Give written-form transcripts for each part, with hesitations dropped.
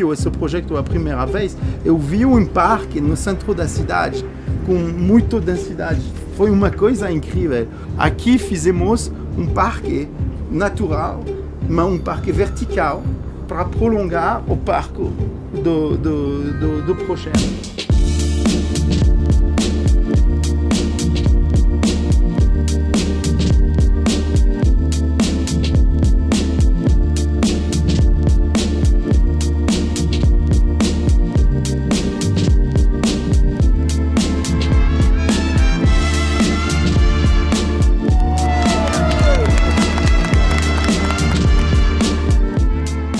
apoio esse projeto a primeira vez, eu vi um parque no centro da cidade, com muita densidade. Foi uma coisa incrível. Aqui fizemos um parque natural, mas um parque vertical, para prolongar o parque do projeto.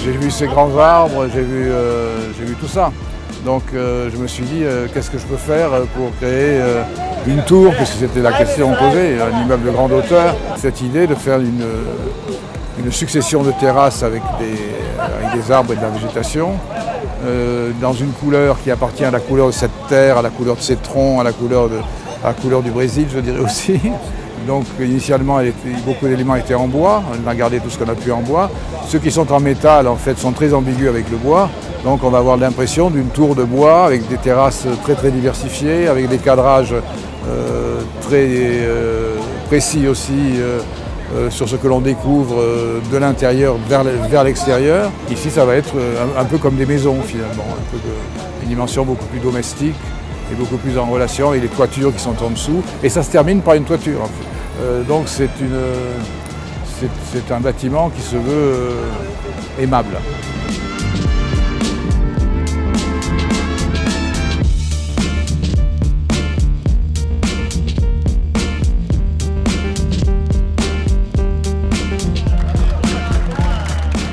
J'ai vu ces grands arbres, j'ai vu tout ça. Donc je me suis dit, qu'est-ce que je peux faire pour créer une tour, puisque c'était la question posée, un immeuble de grande hauteur. Cette idée de faire une succession de terrasses avec des arbres et de la végétation, dans une couleur qui appartient à la couleur de cette terre, à la couleur de ces troncs, à la couleur du Brésil, je dirais aussi. Donc initialement, beaucoup d'éléments étaient en bois, on a gardé tout ce qu'on a pu en bois. Ceux qui sont en métal, en fait, sont très ambigus avec le bois. Donc on va avoir l'impression d'une tour de bois avec des terrasses très très diversifiées, avec des cadrages très précis aussi sur ce que l'on découvre de l'intérieur vers l'extérieur. Ici, ça va être un peu comme des maisons finalement, une dimension beaucoup plus domestique et beaucoup plus en relation avec les toitures qui sont en dessous. Et ça se termine par une toiture en fait. Donc c'est un bâtiment qui se veut aimable.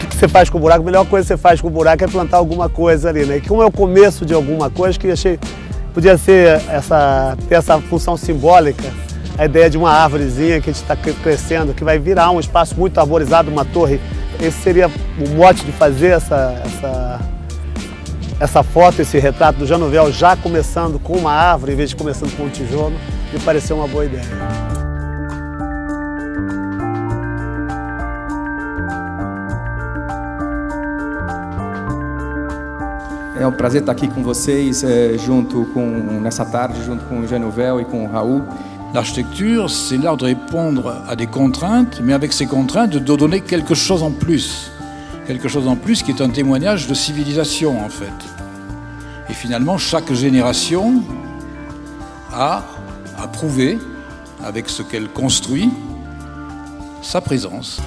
Você faz com o buraco, a melhor coisa que você faz com o buraco é plantar alguma coisa ali, né? E como é o começo de alguma coisa, que eu achei podia ser ter essa função simbólica, a ideia de uma árvorezinha que a gente está crescendo, que vai virar um espaço muito arborizado, uma torre. Esse seria o mote de fazer essa foto, esse retrato do Jean Nouvel já começando com uma árvore, em vez de começando com um tijolo, me pareceu uma boa ideia. É um prazer estar aqui com vocês, nessa tarde, junto com o Jean Nouvel et com o Raoul. L'architecture, c'est l'art de répondre à des contraintes, mais avec ces contraintes, de donner quelque chose en plus. Quelque chose en plus qui est un témoignage de civilisation, en fait. Et finalement, chaque génération a prouvé, avec ce qu'elle construit, sa présence.